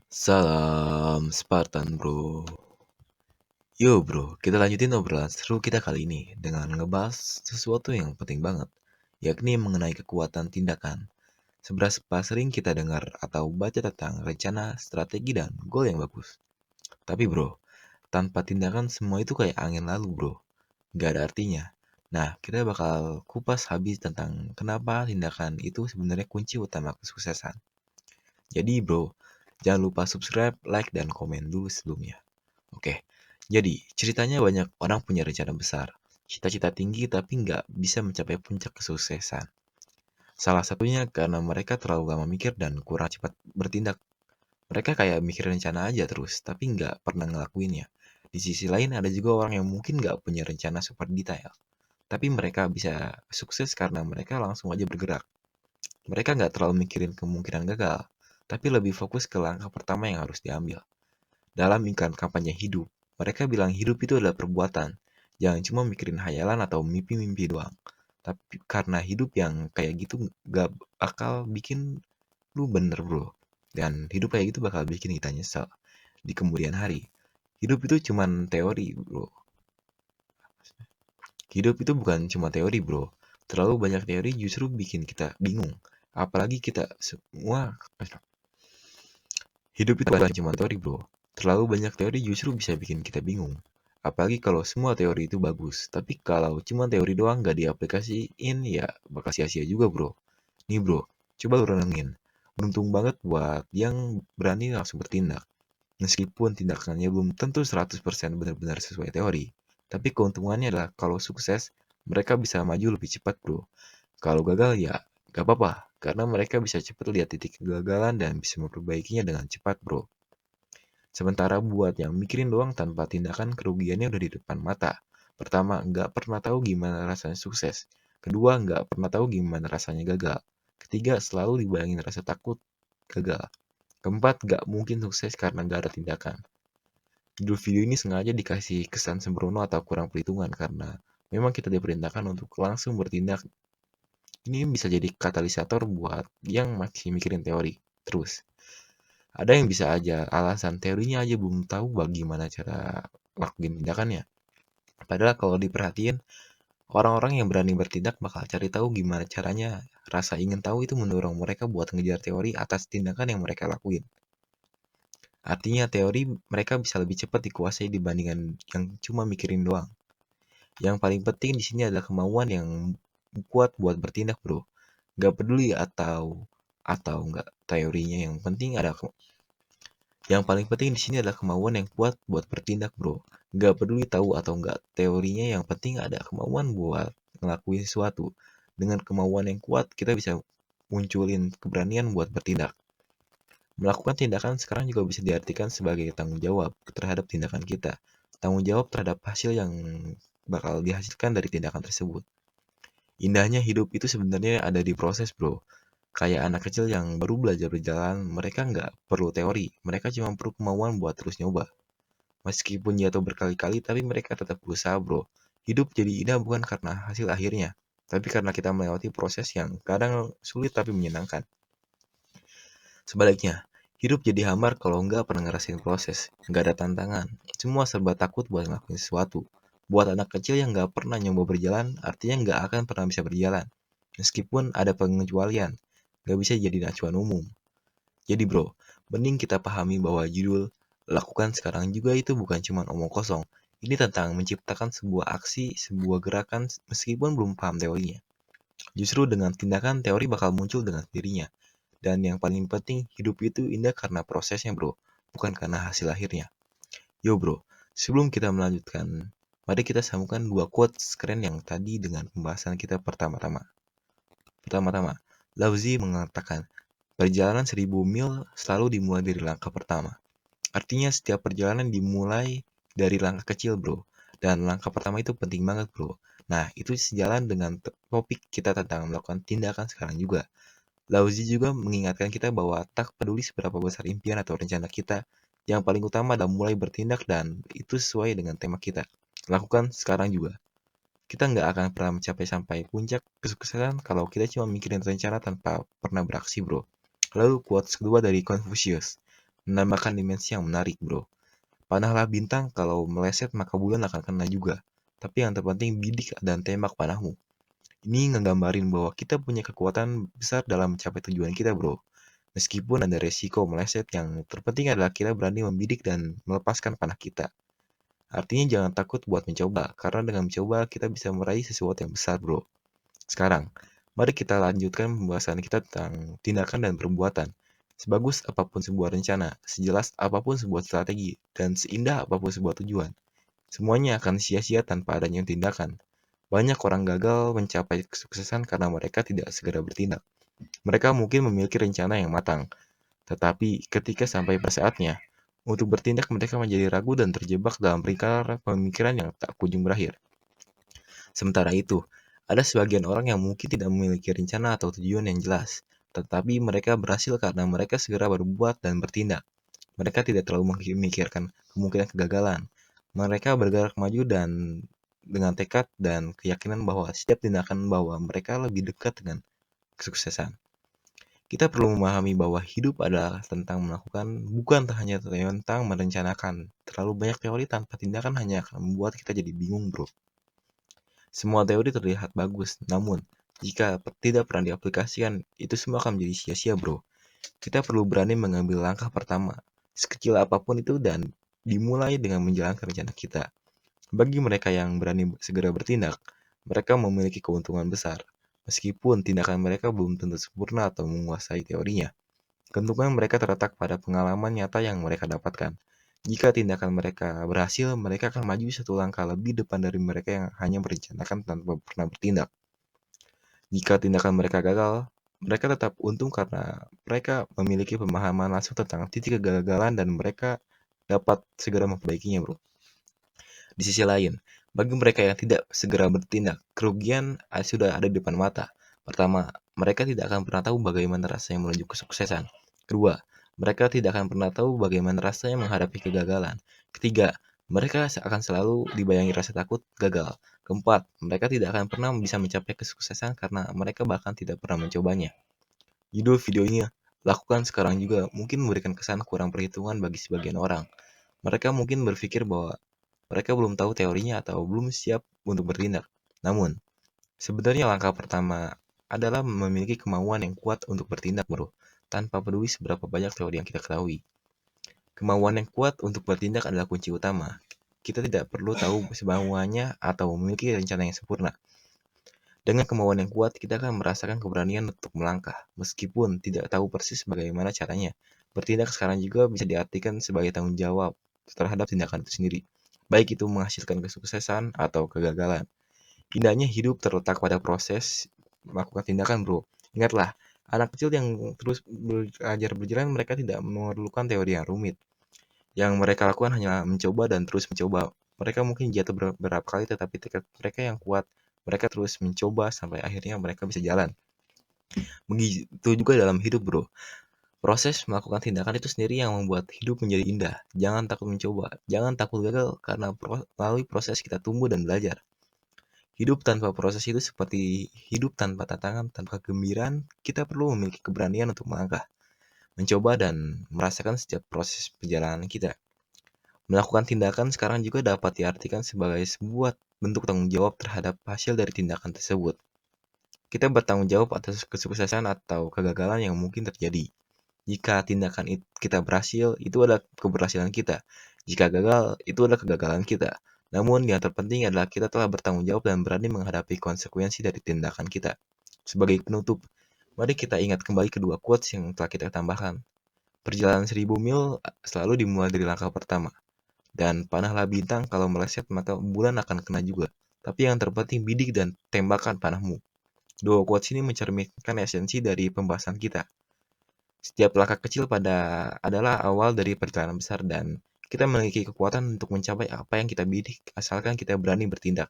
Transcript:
Salam Spartan bro. Yo bro, kita lanjutin obrolan seru kita kali ini dengan ngebahas sesuatu yang penting banget, yakni mengenai kekuatan tindakan. Seberapa sering kita dengar atau baca tentang rencana, strategi, dan goal yang bagus. Tapi bro, tanpa tindakan semua itu kayak angin lalu bro, gak ada artinya. Nah, kita bakal kupas habis tentang kenapa tindakan itu sebenarnya kunci utama kesuksesan. Jadi bro, jangan lupa subscribe, like, dan komen dulu sebelumnya. Oke, jadi ceritanya banyak orang punya rencana besar, cita-cita tinggi tapi nggak bisa mencapai puncak kesuksesan. Salah satunya karena mereka terlalu lama mikir dan kurang cepat bertindak. Mereka kayak mikir rencana aja terus, tapi nggak pernah ngelakuinnya. Di sisi lain ada juga orang yang mungkin nggak punya rencana super detail, tapi mereka bisa sukses karena mereka langsung aja bergerak. Mereka nggak terlalu mikirin kemungkinan gagal, tapi lebih fokus ke langkah pertama yang harus diambil. Dalam iklan kampanye hidup, mereka bilang hidup itu adalah perbuatan. Jangan cuma mikirin hayalan atau mimpi-mimpi doang. Tapi karena hidup yang kayak gitu gak bakal bikin lu bener bro. Dan hidup kayak gitu bakal bikin kita nyesel di kemudian hari. Hidup itu cuman teori bro. Hidup itu bukan cuma teori bro. Terlalu banyak teori justru bikin kita bingung. Apalagi kita semua Hidup itu bukan cuma teori bro. Terlalu banyak teori justru bisa bikin kita bingung. Apalagi kalau semua teori itu bagus. Tapi kalau cuma teori doang gak diaplikasiin ya bakal sia-sia juga bro. Nih bro, coba lu renengin. Beruntung banget buat yang berani langsung bertindak. Meskipun tindakannya belum tentu 100% benar-benar sesuai teori. Tapi keuntungannya adalah kalau sukses, mereka bisa maju lebih cepat bro. Kalau gagal ya gak apa-apa, karena mereka bisa cepat lihat titik kegagalan dan bisa memperbaikinya dengan cepat bro. Sementara buat yang mikirin doang tanpa tindakan, kerugiannya udah di depan mata. Pertama, nggak pernah tahu gimana rasanya sukses. Kedua, nggak pernah tahu gimana rasanya gagal. Ketiga, selalu dibayangin rasa takut gagal. Keempat, nggak mungkin sukses karena nggak ada tindakan. Judul video ini sengaja dikasih kesan sembrono atau kurang perhitungan karena memang kita diperintahkan untuk langsung bertindak. Ini bisa jadi katalisator buat yang masih mikirin teori. Terus, ada yang bisa aja alasan teorinya aja belum tahu bagaimana cara lakuin tindakannya. Padahal kalau diperhatiin, orang-orang yang berani bertindak bakal cari tahu gimana caranya. Rasa ingin tahu itu mendorong mereka buat ngejar teori atas tindakan yang mereka lakuin. Artinya teori mereka bisa lebih cepat dikuasai dibandingkan yang cuma mikirin doang. Yang paling penting di sini adalah kemauan yang kuat buat bertindak, bro. Gak peduli atau nggak teorinya, yang penting ada Yang paling penting di sini adalah kemauan yang kuat buat bertindak, bro. Gak peduli tahu atau nggak teorinya, yang penting ada kemauan buat ngelakuin sesuatu. Dengan kemauan yang kuat, kita bisa munculin keberanian buat bertindak. Melakukan tindakan sekarang juga bisa diartikan sebagai tanggung jawab terhadap tindakan kita. Tanggung jawab terhadap hasil yang bakal dihasilkan dari tindakan tersebut. Indahnya hidup itu sebenarnya ada di proses, bro. Kayak anak kecil yang baru belajar berjalan, mereka nggak perlu teori, mereka cuma perlu kemauan buat terus nyoba. Meskipun jatuh berkali-kali, tapi mereka tetap berusaha bro. Hidup jadi indah bukan karena hasil akhirnya, tapi karena kita melewati proses yang kadang sulit tapi menyenangkan. Sebaliknya, hidup jadi hambar kalau nggak pernah ngerasain proses, nggak ada tantangan. Semua serba takut buat ngelakuin sesuatu. Buat anak kecil yang nggak pernah nyoba berjalan, artinya nggak akan pernah bisa berjalan. Meskipun ada pengecualian, nggak bisa jadi acuan umum. Jadi bro, mending kita pahami bahwa judul lakukan sekarang juga itu bukan cuma omong kosong. Ini tentang menciptakan sebuah aksi, sebuah gerakan meskipun belum paham teorinya. Justru dengan tindakan teori bakal muncul dengan sendirinya. Dan yang paling penting, hidup itu indah karena prosesnya bro, bukan karena hasil akhirnya. Yo bro, sebelum kita melanjutkan, mari kita sambungkan dua quotes keren yang tadi dengan pembahasan kita pertama-tama. Pertama-tama, Lao-Tzu mengatakan, perjalanan 1000 mil selalu dimulai dari langkah pertama. Artinya setiap perjalanan dimulai dari langkah kecil bro. Dan langkah pertama itu penting banget bro. Nah itu sejalan dengan topik kita tentang melakukan tindakan sekarang juga. Lao-Tzu juga mengingatkan kita bahwa tak peduli seberapa besar impian atau rencana kita, yang paling utama adalah mulai bertindak dan itu sesuai dengan tema kita. Lakukan sekarang juga. Kita nggak akan pernah mencapai sampai puncak kesuksesan kalau kita cuma mikirin rencana tanpa pernah beraksi bro. Lalu quotes kedua dari Confucius. menambahkan dimensi yang menarik, bro. Panahlah bintang, kalau meleset maka bulan akan kena juga. Tapi yang terpenting bidik dan tembak panahmu. Ini ngegambarin bahwa kita punya kekuatan besar dalam mencapai tujuan kita, bro. Meskipun ada resiko meleset, yang terpenting adalah kita berani membidik dan melepaskan panah kita. Artinya jangan takut buat mencoba, karena dengan mencoba kita bisa meraih sesuatu yang besar, bro. Sekarang, mari kita lanjutkan pembahasan kita tentang tindakan dan perbuatan. Sebagus apapun sebuah rencana, sejelas apapun sebuah strategi, dan seindah apapun sebuah tujuan, semuanya akan sia-sia tanpa adanya tindakan. Banyak orang gagal mencapai kesuksesan karena mereka tidak segera bertindak. Mereka mungkin memiliki rencana yang matang, tetapi ketika sampai pada saatnya untuk bertindak, mereka menjadi ragu dan terjebak dalam lingkaran pemikiran yang tak kunjung berakhir. Sementara itu, ada sebagian orang yang mungkin tidak memiliki rencana atau tujuan yang jelas, tetapi mereka berhasil karena mereka segera berbuat dan bertindak. Mereka tidak terlalu memikirkan kemungkinan kegagalan. Mereka bergerak maju dan dengan tekad dan keyakinan bahwa setiap tindakan bahwa mereka lebih dekat dengan kesuksesan. Kita perlu memahami bahwa hidup adalah tentang melakukan, bukan hanya tentang merencanakan. Terlalu banyak teori tanpa tindakan hanya akan membuat kita jadi bingung, bro. Semua teori terlihat bagus, namun jika tidak pernah diaplikasikan, itu semua akan menjadi sia-sia, bro. Kita perlu berani mengambil langkah pertama, sekecil apapun itu, dan dimulai dengan menjalankan rencana kita. Bagi mereka yang berani segera bertindak, mereka memiliki keuntungan besar. Meskipun tindakan mereka belum tentu sempurna atau menguasai teorinya, keuntungan mereka terletak pada pengalaman nyata yang mereka dapatkan. Jika tindakan mereka berhasil, mereka akan maju satu langkah lebih depan dari mereka yang hanya merencanakan tanpa pernah bertindak. Jika tindakan mereka gagal, mereka tetap untung karena mereka memiliki pemahaman langsung tentang titik kegagalan dan mereka dapat segera memperbaikinya, bro. Di sisi lain, bagi mereka yang tidak segera bertindak, kerugian sudah ada di depan mata. Pertama, mereka tidak akan pernah tahu bagaimana rasanya menuju kesuksesan. Kedua, mereka tidak akan pernah tahu bagaimana rasanya menghadapi kegagalan. Ketiga, mereka akan selalu dibayangi rasa takut gagal. Keempat, mereka tidak akan pernah bisa mencapai kesuksesan karena mereka bahkan tidak pernah mencobanya. Judul videonya, lakukan sekarang juga, mungkin memberikan kesan kurang perhitungan bagi sebagian orang. Mereka mungkin berpikir bahwa mereka belum tahu teorinya atau belum siap untuk bertindak. Namun, sebenarnya langkah pertama adalah memiliki kemauan yang kuat untuk bertindak, bro. Tanpa peduli seberapa banyak teori yang kita ketahui. Kemauan yang kuat untuk bertindak adalah kunci utama. Kita tidak perlu tahu semuanya atau memiliki rencana yang sempurna. Dengan kemauan yang kuat, kita akan merasakan keberanian untuk melangkah, meskipun tidak tahu persis bagaimana caranya. Bertindak sekarang juga bisa diartikan sebagai tanggung jawab terhadap tindakan itu sendiri, baik itu menghasilkan kesuksesan atau kegagalan. Indahnya hidup terletak pada proses melakukan tindakan, bro. Ingatlah, anak kecil yang terus belajar berjalan, mereka tidak memerlukan teori yang rumit. Yang mereka lakukan hanya mencoba dan terus mencoba. Mereka mungkin jatuh beberapa kali, tetapi tekad mereka yang kuat. Mereka terus mencoba sampai akhirnya mereka bisa jalan. Begitu juga dalam hidup, bro. Proses melakukan tindakan itu sendiri yang membuat hidup menjadi indah. Jangan takut mencoba, jangan takut gagal, karena melalui proses kita tumbuh dan belajar. Hidup tanpa proses itu seperti hidup tanpa tantangan, tanpa kegembiraan. Kita perlu memiliki keberanian untuk melangkah, mencoba, dan merasakan setiap proses perjalanan kita. Melakukan tindakan sekarang juga dapat diartikan sebagai sebuah bentuk tanggung jawab terhadap hasil dari tindakan tersebut. Kita bertanggung jawab atas kesuksesan atau kegagalan yang mungkin terjadi. Jika tindakan kita berhasil, itu adalah keberhasilan kita. Jika gagal, itu adalah kegagalan kita. Namun yang terpenting adalah kita telah bertanggung jawab dan berani menghadapi konsekuensi dari tindakan kita. Sebagai penutup, mari kita ingat kembali kedua quotes yang telah kita tambahkan. Perjalanan 1000 mil selalu dimulai dari langkah pertama. Dan panahlah bintang, kalau meleset maka bulan akan kena juga. Tapi yang terpenting bidik dan tembakan panahmu. Dua quotes ini mencerminkan esensi dari pembahasan kita. Setiap langkah kecil adalah awal dari perjalanan besar, dan kita memiliki kekuatan untuk mencapai apa yang kita bidik asalkan kita berani bertindak.